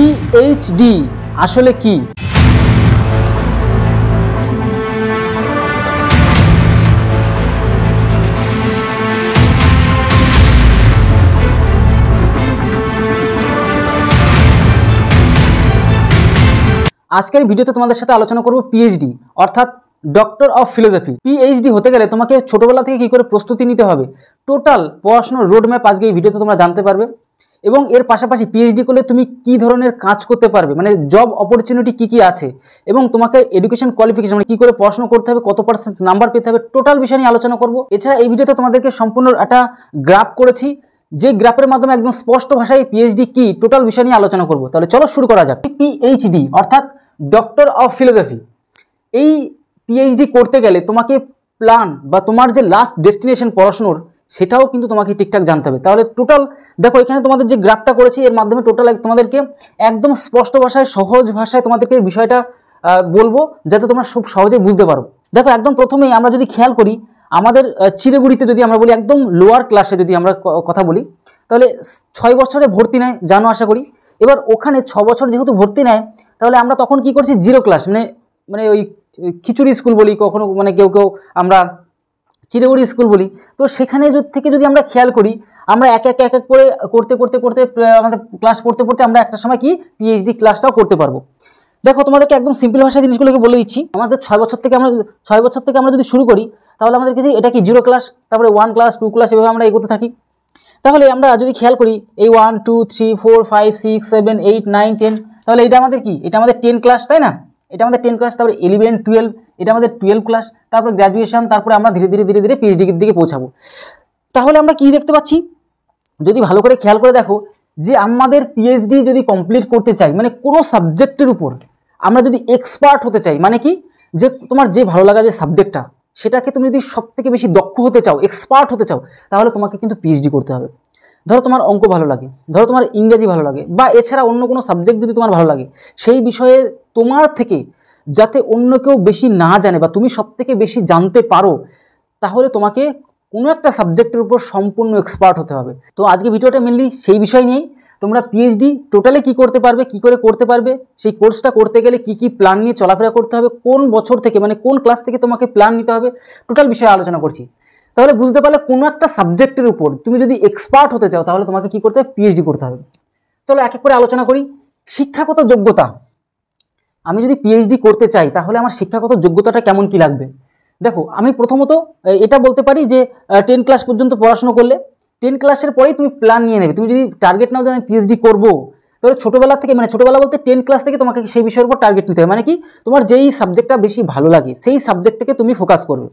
PhD আসলে কি? আজকের ভিডিওতে তোমাদের সাথে আলোচনা করব পিএইচডি অর্থাৎ ডক্টর অফ ফিলোসফি। পিএইচডি হতে গেলে তোমাকে ছোটবেলা থেকে কি করে প্রস্তুতি নিতে হবে, টোটাল পড়াশোনার রোডম্যাপ আজকে এই ভিডিওতে তোমরা জানতে পারবে। এবং এর পাশাপাশি পিএইচডি করলে তুমি কি ধরনের কাজ করতে পারবে, মানে জব অপরচুনিটি কি কি আছে, এবং তোমাকে এডুকেশন কোয়ালিফিকেশন মানে কি করে পড়াশোনা করতে হবে, কত পার্সেন্ট নাম্বার পেতে হবে, টোটাল বিষয় নিয়ে আলোচনা করব। এছাড়া এই ভিডিওতে তোমাদেরকে সম্পূর্ণ একটা গ্রাফ করেছি, যে গ্রাফের মাধ্যমে একদম স্পষ্ট ভাষায় পিএইচডি কি টোটাল বিষয় নিয়ে আলোচনা করব। তাহলে চলো শুরু করা যাক। পিএইচডি অর্থাৎ ডক্টর অফ ফিলোসফি, এই পিএইচডি করতে গেলে তোমাকে প্ল্যান বা তোমার যে লাস্ট ডেস্টিনেশন পড়াশোনার সেটাও কিন্তু তোমাকে ঠিকঠাক জানতে হবে। তাহলে টোটাল দেখো এখানে তোমাদের যে গ্রাফটা করেছি এর মাধ্যমে টোটাল তোমাদেরকে একদম স্পষ্ট ভাষায় সহজ ভাষায় তোমাদেরকে বিষয়টা বলবো যাতে তোমরা খুব সহজে বুঝতে পারো। দেখো একদম প্রথমেই আমরা যদি খেয়াল করি আমাদের চিড়েগুড়িতে যদি আমরা বলি একদম লোয়ার ক্লাসে যদি আমরা কথা বলি তাহলে 6 বছরে ভর্তি নেয়, জানো আশা করি। এবার ওখানে 6 বছর যেহেতু ভর্তি নেয় তাহলে আমরা তখন কি করছি, জিরো ক্লাস মানে ওই খিচুড়ি স্কুল বলি, কখনো মানে কেউ আমরা চিড়েগুড়ি স্কুল বলি। তো সেখানে থেকে যদি আমরা খেয়াল করি আমরা এক এক করে করতে আমাদের ক্লাস পড়তে আমরা একটা সময় কি পিএইচডি ক্লাসটাও করতে পারবো। দেখো তোমাদেরকে একদম সিম্পল ভাষায় জিনিসগুলোকে বলে দিচ্ছি। আমাদের 6 বছর থেকে আমরা যদি শুরু করি তাহলে আমাদের কাছে এটা কি জিরো ক্লাস, তারপরে 1 ক্লাস 2 ক্লাস এভাবে আমরা এগোতে থাকি। তাহলে আমরা যদি খেয়াল করি এই 1 2 3 4 5 6 7 8 9 10, তাহলে এটা আমাদের কি, এটা আমাদের 10 ক্লাস, তাই না? এটা আমাদের 10 ক্লাস। তারপরে 11 12 এটা আমাদের 12 ক্লাস, তারপরে গ্র্যাজুয়েশন, তারপরে আমরা ধীরে ধীরে পিএইচডির দিকে পৌঁছাবো। তাহলে আমরা কি দেখতে পাচ্ছি, যদি ভালো করে খেয়াল করে দেখো যে আমাদের পিএইচডি যদি কমপ্লিট করতে চাই মানে কোনো সাবজেক্টের উপর আমরা যদি এক্সপার্ট হতে চাই, মানে কি যে তোমার যে ভালো লাগা যে সাবজেক্টটা সেটাকে তুমি যদি সবথেকে বেশি দক্ষ হতে চাও, এক্সপার্ট হতে চাও, তাহলে তোমাকে কিন্তু পিএইচডি করতে হবে। ধরো তোমার অঙ্ক ভালো লাগে, ধরো তোমার ইংরেজি ভালো লাগে, বা এছাড়া অন্য কোনো সাবজেক্ট যদি তোমার ভালো লাগে, সেই বিষয়ে তোমার থেকে যাতে অন্য কেউ বেশি না জানে বা তুমি সবথেকে বেশি জানতে পারো, তাহলে তোমাকে কোনো একটা সাবজেক্টের উপর সম্পূর্ণ এক্সপার্ট হতে হবে। তো আজকে ভিডিওটা মেনলি সেই বিষয় নিয়েই, তোমরা পিএইচডি টোটালি কি করতে পারবে, কি করে করতে পারবে, সেই কোর্সটা করতে গেলে কি কি প্ল্যান নিয়ে চলাফেরা করতে হবে, কোন বছর থেকে মানে কোন ক্লাস থেকে তোমাকে প্ল্যান নিতে হবে, টোটাল বিষয়ে আলোচনা করছি। তাহলে বুঝতে পারলে কোনো একটা সাবজেক্টের উপর তুমি যদি এক্সপার্ট হতে চাও তাহলে তোমাকে কি করতে হবে, পিএইচডি করতে হবে। চলো এক এক করে আলোচনা করি। শিক্ষাগত যোগ্যতা, আমি যদি পিএইচডি করতে চাই তাহলে আমার শিক্ষাগত যোগ্যতাটা কেমন কি লাগবে। দেখো আমি প্রথমত এটা বলতে পারি যে 10 ক্লাস পর্যন্ত পড়াশোনা করলে 10 ক্লাসের পরেই তুমি প্ল্যান নিয়ে নেবে। তুমি যদি টার্গেট নাও যে আমি পিএইচডি করবো, তাহলে ছোটোবেলা থেকে মানে ছোটোবেলা বলতে 10 ক্লাস থেকে তোমাকে সেই বিষয়ের উপর টার্গেট নিতে হবে। মানে কি তোমার যেই সাবজেক্টটা বেশি ভালো লাগে সেই সাবজেক্টটাকে তুমি ফোকাস করবে।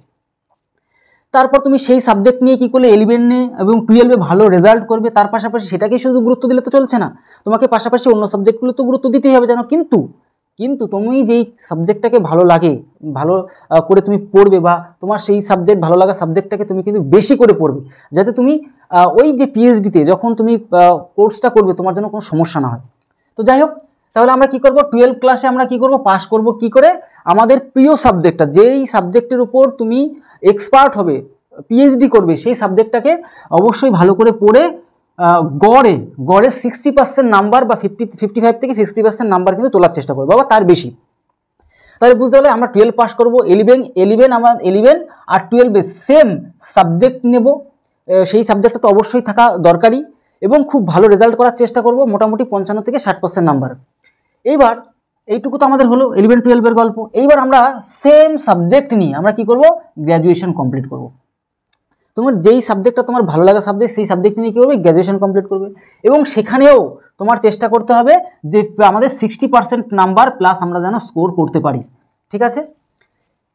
তারপর তুমি সেই সাবজেক্ট নিয়ে কি করলে 11 এবং 12 ভালো রেজাল্ট করবে। তার পাশাপাশি সেটাকেই শুধু গুরুত্ব দিলে তো চলছে না, তোমাকে পাশাপাশি অন্য সাবজেক্টগুলো তো গুরুত্ব দিতেই হবে জানো। কিন্তু তুমি যেই সাবজেক্টটাকে ভালো লাগে ভালো করে তুমি পড়বে, বা তোমার সেই সাবজেক্ট ভালো লাগা সাবজেক্টটাকে তুমি কিন্তু বেশি করে পড়বে, যাতে তুমি ওই যে পিএইচডিতে যখন তুমি কোর্সটা করবে তোমার যেন কোনো সমস্যা না হয়। তো যাই হোক, তাহলে আমরা কি করব, 12 ক্লাসে আমরা কি করব, পাস করব কি করে, আমাদের প্রিয় সাবজেক্টটা যেই সাবজেক্টের উপর তুমি এক্সপার্ট হবে, পিএইচডি করবে, সেই সাবজেক্টটাকে অবশ্যই ভালো করে পড়ে গড়ে 60% নাম্বার বা 55 থেকে 60% নাম্বার কিন্তু তোলার চেষ্টা করবো, বা তার বেশি। তাহলে বুঝতে পারলে আমরা 12 পাস করবো, 11 আর 12 সেম সাবজেক্ট নেব, সেই সাবজেক্টটা তো অবশ্যই থাকা দরকারি, এবং খুব ভালো রেজাল্ট করার চেষ্টা করব, মোটামুটি 55 থেকে 60% নাম্বার। এইবার এইটুকু তো আমাদের হলো 11-12 গল্প। এইবার আমরা সেম সাবজেক্ট নিয়ে আমরা কি করব, গ্র্যাজুয়েশন কমপ্লিট করব। তোমার যেই সাবজেক্টটা তোমার ভালো লাগা সাবজেক্ট সেই সাবজেক্ট নিয়ে কী করবে, গ্র্যাজুয়েশন কমপ্লিট করবে। এবং সেখানেও তোমার চেষ্টা করতে হবে যে আমাদের 60% নাম্বার প্লাস আমরা যেন স্কোর করতে পারি, ঠিক আছে।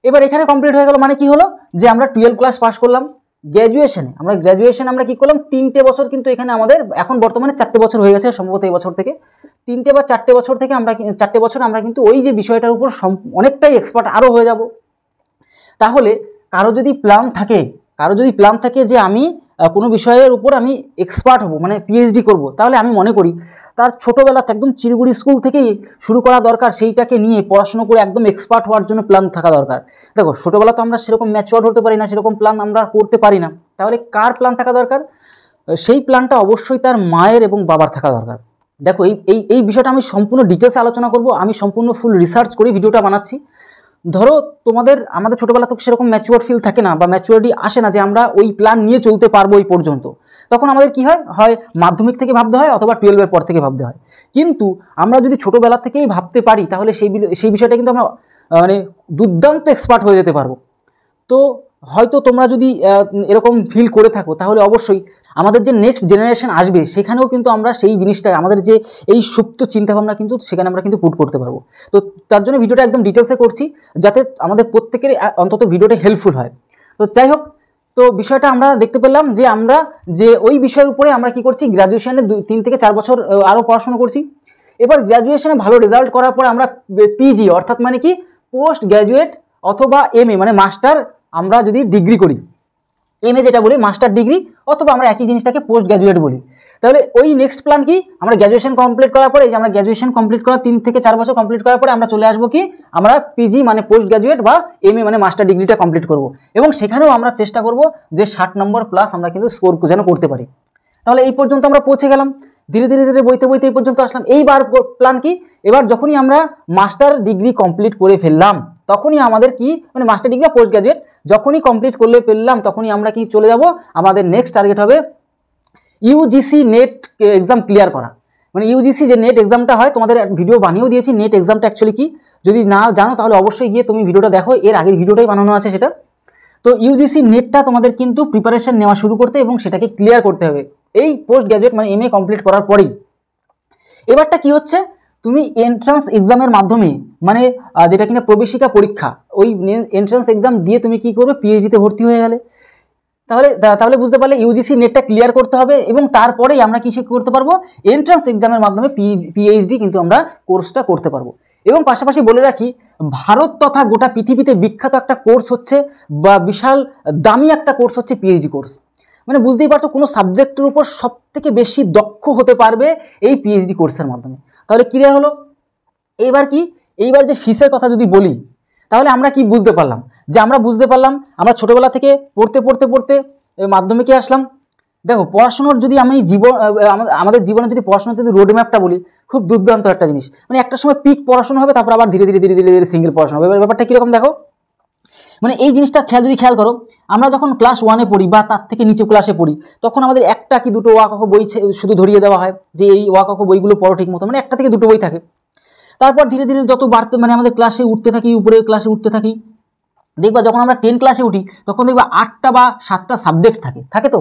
এবার এখানে কমপ্লিট হয়ে গেল, মানে কি হলো যে আমরা 12 ক্লাস পাস করলাম। গ্র্যাজুয়েশনে আমরা কি করলাম, 3টে বছর, কিন্তু এখানে আমাদের এখন বর্তমানে 4টে বছর হয়ে গেছে সম্ভবত এই বছর থেকে, 3টে বা 4টে বছর থেকে আমরা 4টে বছর আমরা কিন্তু ওই যে বিষয়টার উপর অনেকটাই এক্সপার্ট আরও হয়ে যাব। তাহলে কারো যদি প্ল্যান থাকে যে আমি কোনো বিষয়ের উপর আমি এক্সপার্ট হব, মানে পিএইচডি করব, তাহলে আমি মনে করি তার ছোটোবেলাতে একদম চিড়িগুড়ি স্কুল থেকেই শুরু করা দরকার, সেইটাকে নিয়ে পড়াশুনো করে একদম এক্সপার্ট হওয়ার জন্য প্ল্যান থাকা দরকার। দেখো ছোটোবেলা তো আমরা সেরকম ম্যাচিওর হতে পারি না, সেরকম প্ল্যান আমরা করতে পারি না, তাহলে কার প্ল্যান থাকা দরকার, সেই প্ল্যানটা অবশ্যই তার মায়ের এবং বাবার থাকা দরকার। দেখো এই বিষয়টা আমি সম্পূর্ণ ডিটেলসে আলোচনা করব। আমি সম্পূর্ণ ফুল রিসার্চ করে ভিডিওটা বানাচ্ছি। ধরো আমাদের ছোটোবেলা থেকে সেরকম ম্যাচিওর ফিল থাকে না বা ম্যাচিওরিটি আসে না যে আমরা ওই প্ল্যান নিয়ে চলতে পারবো এই পর্যন্ত। তখন আমাদের কি হয় মাধ্যমিক থেকে ভাবতে হয় অথবা 12-এর পর থেকে ভাবতে হয়। কিন্তু আমরা যদি ছোটোবেলা থেকেই ভাবতে পারি তাহলে সেই বিষয়টা কিন্তু আমরা মানে দুর্দান্ত এক্সপার্ট হয়ে যেতে পারবো। তো হয়তো তোমরা যদি এরকম ফিল করে থাকো তাহলে অবশ্যই আমাদের যে নেক্সট জেনারেশন আসবে সেখানেও কিন্তু আমরা সেই জিনিসটা আমাদের যে এই সুপ্ত চিন্তাভাবনা কিন্তু সেখানে আমরা কিন্তু পুট করতে পারবো। তো তার জন্য ভিডিওটা একদম ডিটেলসে করছি যাতে আমাদের প্রত্যেকের অন্তত ভিডিওটা হেল্পফুল হয়। তো যাই হোক, তো বিষয়টা আমরা দেখতে পেলাম যে আমরা যে ওই বিষয়ের উপরে আমরা কি করছি, গ্র্যাজুয়েশনে 3 থেকে 4 বছর আরও পড়াশোনা করছি। এবার গ্র্যাজুয়েশনে ভালো রেজাল্ট করার পর আমরা পিজি অর্থাৎ মানে কি পোস্ট গ্র্যাজুয়েট অথবা এমএ মানে মাস্টার আমরা যদি ডিগ্রি করি, এমএ যেটা বলি মাস্টার ডিগ্রি, অথবা আমরা একই জিনিসটাকে পোস্ট গ্র্যাজুয়েট বলি। তাহলে ওই নেক্সট প্ল্যান কি, আমরা গ্র্যাজুয়েশন কমপ্লিট করার পরে যে আমরা গ্র্যাজুয়েশন কমপ্লিট করার 3 থেকে 4 বছর কমপ্লিট করার পরে আমরা চলে আসবো কি, আমরা পিজি মানে পোস্ট গ্র্যাজুয়েট বা এমএ মানে মাস্টার ডিগ্রিটা কমপ্লিট করব। এবং সেখানেও আমরা চেষ্টা করব যে 60 নম্বর প্লাস আমরা কিন্তু স্কোর যেন করতে পারি। তাহলে এই পর্যন্ত আমরা পৌঁছে গেলাম, ধীরে ধীরে ধীরে বইতে বইতে এই পর্যন্ত আসলাম। এইবার প্ল্যান কি, এবার যখনই আমরা মাস্টার ডিগ্রি কমপ্লিট করে ফেললাম তখনই আমাদের কি মানে মাস্টার ডিগ্রি পোস্ট গ্র্যাজুয়েট যখনই কমপ্লিট করলে ফেললাম তখনই আমরা কি চলে যাব, আমাদের নেক্সট টার্গেট হবে ইউজিসি নেট এক্সাম ক্লিয়ার করা। মানে ইউজিসি যে নেট এক্সামটা হয়, তোমাদের ভিডিও বানিয়েও দিয়েছি নেট এক্সামটা অ্যাকচুয়ালি কি, যদি না জানো তাহলে অবশ্যই গিয়ে তুমি ভিডিওটা দেখো, এর আগের ভিডিওটাই বানানো আছে সেটা। তো ইউজিসি নেটটা তোমাদের কিন্তু প্রিপারেশন নেওয়া শুরু করতে এবং সেটাকে ক্লিয়ার করতে হবে এই পোস্ট গ্র্যাজুয়েট মানে এমএ কমপ্লিট করার পরেই। এবারটা কি হচ্ছে, তুমি এন্ট্রান্স এক্সামের মাধ্যমে মানে যেটা কিনা প্রবেশিকা পরীক্ষা, ওই এন্ট্রান্স এক্সাম দিয়ে তুমি কি করবে, পিএইচডিতে ভর্তি হয়ে গেলে। তাহলে বুঝতে পারলে ইউজিসি নেটটা ক্লিয়ার করতে হবে এবং তারপরেই আমরা কি করতে পারবো, এন্ট্রান্স এক্সামের মাধ্যমে পিএইচডি কিন্তু আমরা কোর্সটা করতে পারবো। এবং পাশাপাশি বলে রাখি, ভারত তথা গোটা পৃথিবীতে বিখ্যাত একটা কোর্স হচ্ছে বা বিশাল দামি একটা কোর্স হচ্ছে পিএইচডি কোর্স। মানে বুঝতেই পারছো কোনো সাবজেক্টের উপর সব থেকে বেশি দক্ষ হতে পারবে এই পিএইচডি কোর্সের মাধ্যমে। তাহলে ক্লিয়ার হলো। এইবার যে ফিসের কথা যদি বলি তাহলে আমরা কি বুঝতে পারলাম, যে আমরা বুঝতে পারলাম আমরা ছোটোবেলা থেকে পড়তে মাধ্যমিকে আসলাম। দেখো পড়াশোনার যদি আমি আমাদের জীবনে যদি পড়াশোনার যদি রোড ম্যাপটা বলি, খুব দুর্দান্ত একটা জিনিস। মানে একটা সময় পিক পড়াশোনা হবে, তারপর আবার ধীরে ধীরে সিঙ্গেল পড়াশোনা হবে। ব্যাপারটা কীরকম দেখো, মানে এই জিনিসটা খেয়াল করো, আমরা যখন ক্লাস 1-এ পড়ি বা তার থেকে নিচে ক্লাসে পড়ি তখন আমাদের একটা কি দুটো ওয়াকফ বই শুধু ধরিয়ে দেওয়া হয় যে এই ওয়াকফ বইগুলো পড়ো ঠিক মতো, মানে একটা থেকে দুটো বই থাকে। তারপর ধীরে ধীরে যত বাড়তে মানে আমাদের ক্লাসে উঠতে থাকি, উপরে ক্লাসে উঠতে থাকি, দেখবা যখন আমরা 10 ক্লাসে উঠি তখন দেখবা 8টা বা 7টা সাবজেক্ট থাকে। তো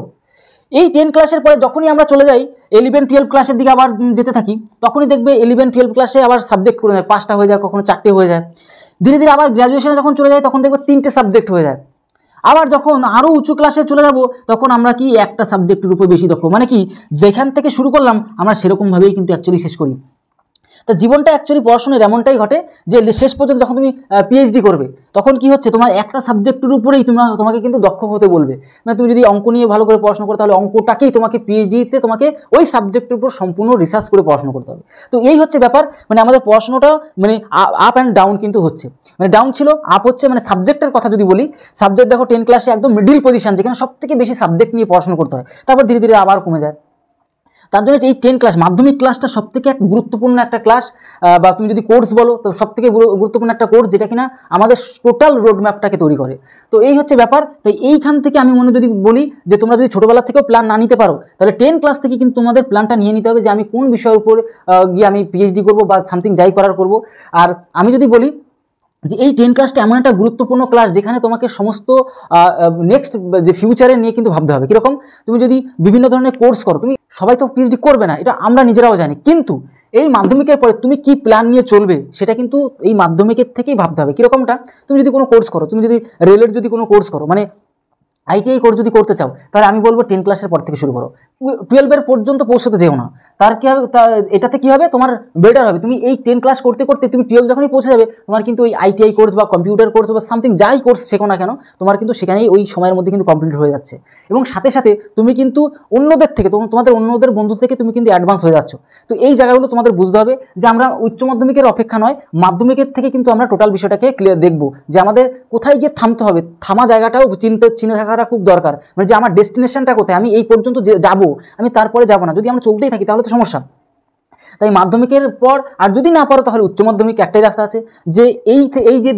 এই 10 ক্লাসের পরে যখনই আমরা চলে যাই 11-12 ক্লাসের দিকে আবার যেতে থাকি, তখনই দেখবে 11-12 ক্লাসে আবার সাবজেক্ট করে যায়, 5টা হয়ে যায়, কখনো 4টে হয়ে যায়। ধীরে ধীরে আবার গ্র্যাজুয়েশনে যখন চলে যায় তখন দেখবে 3টে সাবজেক্ট হয়ে যায়। আবার যখন আরও উঁচু ক্লাসে চলে যাব তখন আমরা কি একটা সাবজেক্টের উপর বেশি দক্ষ, মানে কি যেখান থেকে শুরু করলাম আমরা সেরকমভাবেই কিন্তু অ্যাকচুয়ালি শেষ করি। তা জীবনটা অ্যাকচুয়ালি পড়াশোনার এমনটাই ঘটে যে শেষ পর্যন্ত যখন তুমি পিএইচডি করবে তখন কি হচ্ছে, তোমার একটা সাবজেক্টের উপরেই তোমাকে কিন্তু দক্ষ হতে বলবে। মানে তুমি যদি অঙ্ক নিয়ে ভালো করে পড়াশোনা করো তাহলে অঙ্কটাকেই তোমাকে পিএইচডিতে তোমাকে ওই সাবজেক্টের উপর সম্পূর্ণ রিসার্চ করে পড়াশোনা করতে হবে। তো এই হচ্ছে ব্যাপার, মানে আমাদের পড়াশোনাটা মানে আপ অ্যান্ড ডাউন কিন্তু হচ্ছে, মানে ডাউন ছিল আপ হচ্ছে। মানে সাবজেক্টের কথা যদি বলি, সাবজেক্ট দেখো 10 ক্লাসে একদম মিডিল পজিশন, যেখানে সব থেকে বেশি সাবজেক্ট নিয়ে পড়াশোনা করতে হয়, তারপর ধীরে ধীরে আবার কমে যায়। তার জন্য এই 10 ক্লাস মাধ্যমিক ক্লাসটা সবথেকে এক গুরুত্বপূর্ণ একটা ক্লাস, বা তুমি যদি কোর্স বলো তো সবথেকে গুরুত্বপূর্ণ একটা কোর্স, যেটা কিনা আমাদের টোটাল রোড ম্যাপটাকে তৈরি করে। তো এই হচ্ছে ব্যাপার। তাই এইখান থেকে আমি যদি বলি যে তোমরা যদি ছোটোবেলা থেকেও প্ল্যান না নিতে পারো তাহলে 10 ক্লাস থেকে কিন্তু তোমাদের প্ল্যানটা নিয়ে নিতে হবে যে আমি কোন বিষয়ের উপর গিয়ে আমি পিএইচডি করবো বা সামথিং যাই করার করবো। আর আমি যদি বলি যে এই 10 ক্লাসটা এমন একটা গুরুত্বপূর্ণ ক্লাস যেখানে তোমাকে সমস্ত নেক্সট যে ফিউচারে নিয়ে কিন্তু ভাবতে হবে। কীরকম, তুমি যদি বিভিন্ন ধরনের কোর্স করো, তুমি সবাই তো পিএইচডি করবে না, এটা আমরা নিজেরাও জানি, কিন্তু এই মাধ্যমিকের পরে তুমি কি প্ল্যান নিয়ে চলবে সেটা কিন্তু এই মাধ্যমিকের থেকেই ভাবতে হবে। কীরকমটা, তুমি যদি কোনো কোর্স করো, তুমি যদি রেলের যদি কোনো কোর্স করো, মানে আইটিআই কোর্স যদি করতে চাও তাহলে আমি বলবো 10 ক্লাসের পর থেকে শুরু করো, 12-এর পর্যন্ত পৌঁছতে যেও না। তার কী হবে, এটাতে কী হবে, তোমার বেটার হবে। তুমি এই 10 ক্লাস করতে করতে তুমি 12 যখনই পৌঁছে যাবে তোমার কিন্তু ওই আইটিআই কোর্স বা কম্পিউটার কোর্স বা সামথিং যাই কোর্স শেখো না কেন, তোমার কিন্তু সেখানেই ওই সময়ের মধ্যে কিন্তু কমপ্লিট হয়ে যাচ্ছে। এবং সাথে সাথে তুমি কিন্তু অন্যদের থেকে অন্যদের বন্ধু থেকে তুমি কিন্তু অ্যাডভান্স হয়ে যাচ্ছ। তো এই জায়গাগুলো তোমাদের বুঝতে হবে যে আমরা উচ্চ মাধ্যমিকের অপেক্ষা নয়, মাধ্যমিকের থেকে কিন্তু আমরা টোটাল বিষয়টাকে ক্লিয়ার দেখবো যে আমাদের কোথায় গিয়ে থামতে হবে, থামা জায়গাটাও চিনে থাকাটা খুব দরকার। মানে যে আমার ডেস্টিনেশনটা কোথায়, আমি এই পর্যন্ত যাবো, আমি তারপরে যাবো না। যদি আমরা চলতেই থাকি তাহলে তো সমস্যা। তাই মাধ্যমিকের পর আর যদি না পারো তাহলে উচ্চ মাধ্যমিক একটাই রাস্তা আছে, যে এই যে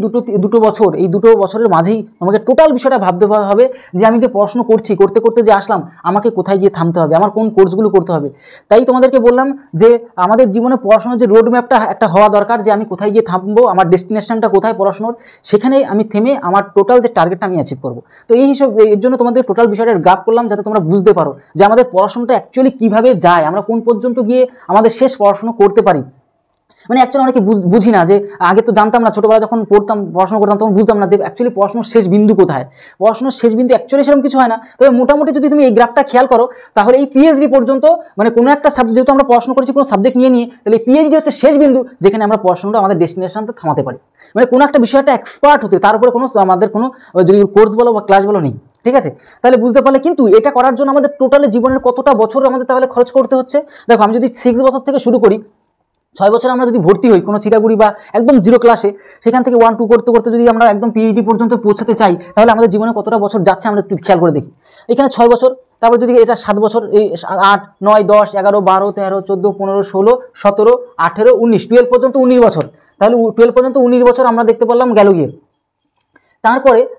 দুটো বছর, এই দুটো বছরের মাঝেই আমাকে টোটাল বিষয়টা ভাবতে হবে যে আমি যে পড়াশোনা করতে করতে যে আসলাম, আমাকে কোথায় গিয়ে থামতে হবে, আমার কোন কোর্সগুলো করতে হবে। তাই তোমাদেরকে বললাম যে আমাদের জীবনে পড়াশোনার যে রোড ম্যাপটা একটা হওয়া দরকার, যে আমি কোথায় গিয়ে থামবো, আমার ডেস্টিনেশনটা কোথায় পড়াশোনার, সেখানে আমি থেমে আমার টোটাল যে টার্গেটটা আমি অ্যাচিভ করবো। তো এই হিসাবে এর জন্য তোমাদের টোটাল বিষয়টা গ্রাফ করলাম, যাতে তোমরা বুঝতে পারো যে আমাদের পড়াশোনাটা অ্যাকচুয়ালি কীভাবে যায়, আমরা কোন পর্যন্ত গিয়ে আমাদের শেষ পড়াশোনা করতে পারি। মানে অ্যাকচুয়ালি অনেকে বুঝি না, যে আগে তো জানতাম না, ছোটোবেলা যখন পড়াশোনা করতাম তখন বুঝতাম না যে অ্যাকচুয়ালি পড়াশোনার শেষ বিন্দু কোথায়। পড়াশোনার শেষ বিন্দু অ্যাকচুয়ালি সেরকম কিছু হয় না। তবে মোটামুটি যদি তুমি এই গ্রাফটা খেয়াল করো, তাহলে এই পিএইচডি পর্যন্ত মানে কোনো একটা সাবজেক্ট, যেহেতু আমরা পড়াশোনা করছি কোনো সাবজেক্ট নিয়ে, তাহলে পিএইচডি হচ্ছে শেষ বিন্দু, যেখানে আমরা পড়াশোনাটা আমাদের ডেস্টিনেশনটা থামাতে পারি। মানে কোনো একটা বিষয়টা এক্সপার্ট হতে, তার উপরে কোনো আমাদের কোনো যদি কোর্স বলো বা ক্লাস বলো নেই, ঠিক আছে? তাহলে বুঝতে পারলে। কিন্তু এটা করার জন্য আমাদের টোটালি জীবনের কতটা বছর আমাদের তাহলে খরচ করতে হচ্ছে। দেখো, আমি যদি 6 বছর থেকে শুরু করি, 6 বছর আমরা যদি ভর্তি হই কোনো চিটাগুড়ি বা একদম জিরো ক্লাসে, সেখান থেকে 1, 2 করতে করতে যদি আমরা একদম পিএইচডি পর্যন্ত পৌঁছাতে চাই, তাহলে আমাদের জীবনে কতটা বছর যাচ্ছে আমরা একটু খেয়াল করে দেখি। এখানে 6 বছর, তারপর যদি এটা 7 বছর, এই 8, 9, 10, 11, 12, 13, 14, 15, 16, 17, 18, 19, 12 পর্যন্ত 19 বছর। তাহলে 12 পর্যন্ত 19 বছর আমরা দেখতে পারলাম গেল গিয়ে।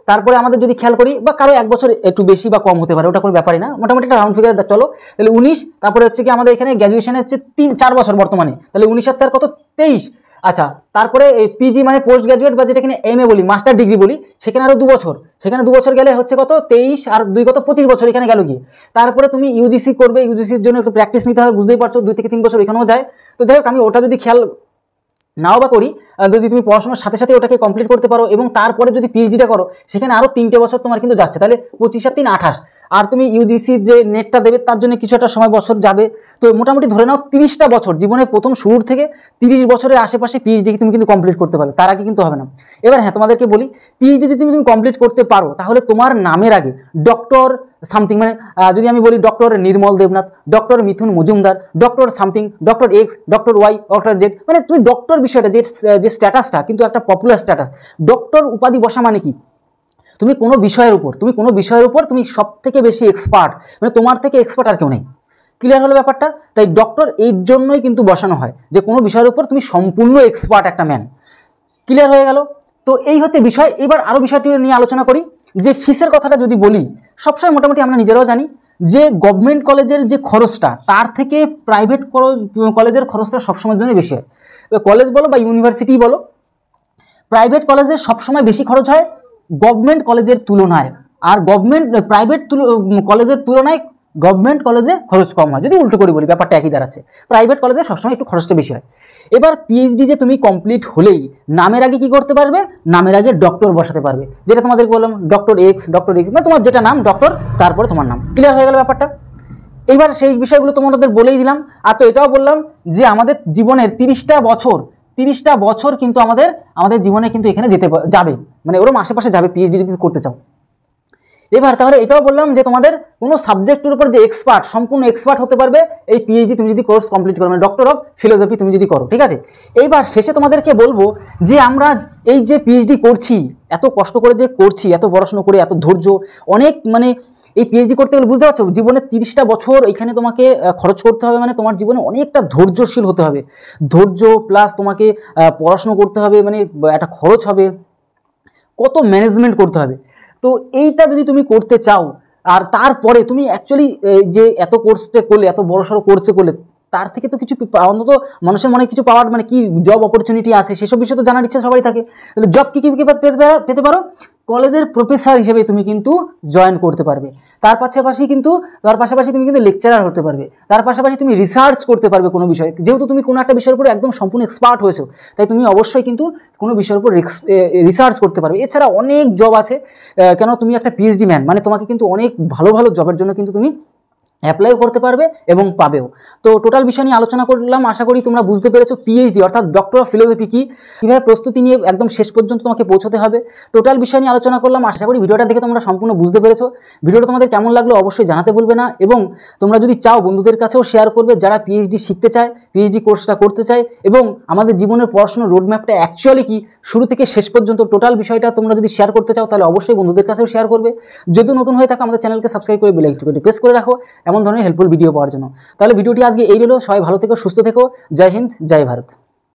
তারপরে আমাদের যদি খেয়াল করি, বা কারো 1 বছর একটু বেশি বা কম হতে পারে, ওটা কোনো ব্যাপারই না, মোটামুটি একটা রাউন্ড ফিগার চলো। তাহলে 19, তারপরে হচ্ছে কি আমাদের এখানে গ্র্যাজুয়েশনে হচ্ছে 4 বছর বর্তমানে, তাহলে 19 আর 4 কত, 23। আচ্ছা, তারপরে এই পিজি মানে পোস্ট গ্র্যাজুয়েট বা যেটা কিনা এমএ বলি, মাস্টার ডিগ্রি বলি, সেখানে আরও 2 বছর, সেখানে 2 বছর গেলে হচ্ছে কত, 23 আর 2 কত, 25 বছর এখানে গেল গিয়ে। তারপরে তুমি ইউজিসি করবে, ইউজিসির জন্য একটু প্র্যাকটিস নিতে হবে, বুঝতেই পারছো, 2 থেকে 3 বছর এখানেও যায়। তো যাই হোক, আমি ওটা যদি খেয়াল নাও বা করি, যদি তুমি পড়াশোনার সাথে সাথে ওটাকে কমপ্লিট করতে পারো এবং তারপরে যদি পিএইচডিটা করো, সেখানে আরও 3টে বছর তোমার কিন্তু যাচ্ছে, তাহলে 25 আর 3, 28। আর তুমি ইউজিসির যে নেটটা দেবে তার জন্য কিছু একটা সময় বছর যাবে। তো মোটামুটি ধরে নাও 30টা বছর, জীবনের প্রথম শুরুর থেকে 30 বছরের আশেপাশে পিএইচডি তুমি কিন্তু কমপ্লিট করতে পারবে, তার আগে কিন্তু হবে না। এবার হ্যাঁ, তোমাদেরকে বলি, পিএইচডি যদি তুমি কমপ্লিট করতে পারো, তাহলে তোমার নামের আগে ডক্টর সামথিং, মানে যদি আমি বলি doctor Nirmal Debnath, doctor Mithun Majumdar, doctor something, doctor X, doctor Y, doctor Z, মানে তুমি ডক্টর বিষয়টা যে স্ট্যাটাসটা কিন্তু একটা পপুলার স্ট্যাটাস। ডক্টর উপাধি বসা মানে কি, তুমি কোনো বিষয়ের উপর তুমি সব থেকে বেশি এক্সপার্ট, মানে তোমার থেকে এক্সপার্ট আর কেউ নেই। ক্লিয়ার হলো ব্যাপারটা? তাই ডক্টর এই জন্যই কিন্তু বসানো হয়, যে কোনো বিষয়ের উপর তুমি সম্পূর্ণ এক্সপার্ট একটা ম্যান। ক্লিয়ার হয়ে গেল? তো এই হচ্ছে বিষয়। এবার আরও বিষয়টি নিয়ে আলোচনা করি, যে ফিসের কথাটা যদি বলি, সবসময় মোটামুটি আমরা নিজেরাও জানি যে গভর্নমেন্ট কলেজের যে খরচটা, তার থেকে প্রাইভেট কলেজের খরচটা সবসময়ের জন্য বেশি হয়। কলেজ বলো বা ইউনিভার্সিটি বলো, প্রাইভেট কলেজে সবসময় বেশি খরচ হয় গভর্নমেন্ট কলেজের তুলনায়, আর প্রাইভেট কলেজের তুলনায় গভর্নমেন্ট কলেজে খরচ কম হয়। যদি উল্টো করে বলি, ব্যাপারটা একই দাঁড়াচ্ছে, প্রাইভেট কলেজে সবসময় একটু খরচটা বেশি হয়। এবার পিএইচডি যে তুমি কমপ্লিট হলেই নামের আগে কি করতে পারবে, নামের আগে ডক্টর বসাতে পারবে, যেটা তোমাদের বললাম ডক্টর এক্স, মানে তোমার যেটা নাম ডক্টর, তারপরে তোমার নাম। ক্লিয়ার হয়ে গেল ব্যাপারটা? এবার সেই বিষয়গুলো তোমাদের বলেই দিলাম। আর তো এটাও বললাম যে আমাদের জীবনের 30টা বছর কিন্তু আমাদের জীবনে কিন্তু এখানে যাবে, মানে ওরম আশেপাশে যাবে পিএইচডি যদি করতে চাও। এবার তাহলে এটাও বললাম যে তোমাদের কোনো সাবজেক্টের উপর যে সম্পূর্ণ এক্সপার্ট হতে পারবে এই পিএইচডি তুমি যদি কোর্স কমপ্লিট করো, মানে ডক্টর অফ ফিলোসফি তুমি যদি করো, ঠিক আছে? এইবার শেষে তোমাদেরকে বলবো যে আমরা এই যে পিএইচডি করছি, এত কষ্ট করে যে করছি, এত পড়াশোনা করে, এত ধৈর্য, অনেক মানে এই পিএইচডি করতে গেলে বুঝতে পারছো, জীবনে 30টা বছর এখানে তোমাকে খরচ করতে হবে, মানে তোমার জীবনে অনেকটা ধৈর্যশীল হতে হবে। ধৈর্য প্লাস তোমাকে পড়াশোনা করতে হবে, মানে একটা খরচ হবে, কত ম্যানেজমেন্ট করতে হবে। তো এইটা যদি তুমি করতে চাও, আর তারপরে তুমি অ্যাকচুয়ালি যে এত কোর্সে করলে, এত বড়সড় কোর্সে করলে, তার থেকে তো কিছু অন্তত মানুষের মনে কিছু পাওয়ার, মানে কি জব অপরচুনিটি আছে সেসব বিষয় তো জানার ইচ্ছা সবাই থাকে। তাহলে জব কী পেতে পারো, কলেজের প্রফেসর হিসেবে তুমি কিন্তু জয়েন করতে পারবে। তার পাশাপাশি তুমি কিন্তু লেকচারার হতে পারবে। তার পাশাপাশি তুমি রিসার্চ করতে পারবে কোনো বিষয়, যেহেতু তুমি কোনো একটা বিষয়ের উপর একদম সম্পূর্ণ এক্সপার্ট হয়েছো, তাই তুমি অবশ্যই কিন্তু কোনো বিষয়ের উপর রিসার্চ করতে পারবে। এছাড়া অনেক জব আছে, কেন তুমি একটা পিএইচডি ম্যান, মানে তোমাকে কিন্তু অনেক ভালো ভালো জবের জন্য কিন্তু তুমি অ্যাপ্লাইও করতে পারবে এবং পাবেও। তো টোটাল বিষয় নিয়ে আলোচনা করলাম, আশা করি তোমরা বুঝতে পেরেছো পিএইচডি অর্থাৎ ডক্টর অফ ফিলোসফি কি, কীভাবে প্রস্তুতি নিয়ে একদম শেষ পর্যন্ত তোমাকে পৌঁছতে হবে। টোটাল বিষয় নিয়ে আলোচনা করলাম, আশা করি ভিডিওটা দেখে তোমরা সম্পূর্ণ বুঝতে পেরেছো। ভিডিওটা তোমাদের কেমন লাগলো অবশ্যই জানাতে ভুলবে না, এবং তোমরা যদি চাও বন্ধুদের কাছেও শেয়ার করবে, যারা পিএইচডি শিখতে চায়, পিএইচডি কোর্সটা করতে চায়, এবং আমাদের জীবনের পড়াশোনার রোডম্যাপটা অ্যাকচুয়ালি কি শুরু থেকে শেষ পর্যন্ত টোটাল বিষয়টা তোমরা যদি শেয়ার করতে চাও, তাহলে অবশ্যই বন্ধুদের কাছেও শেয়ার করবে। যদি নতুন হয়ে থাকে আমাদের চ্যানেলকে সাবস্ক্রাইব করে বেল আইকনটি প্রেস করে রাখো। এমন ধরনের হেল্পফুল ভিডিও পাওয়ার জন্য। তাহলে ভিডিওটি আজকে এই রইল। সবাই ভালো থেকো, সুস্থ থেকো। জয় হিন্দ, জয় ভারত।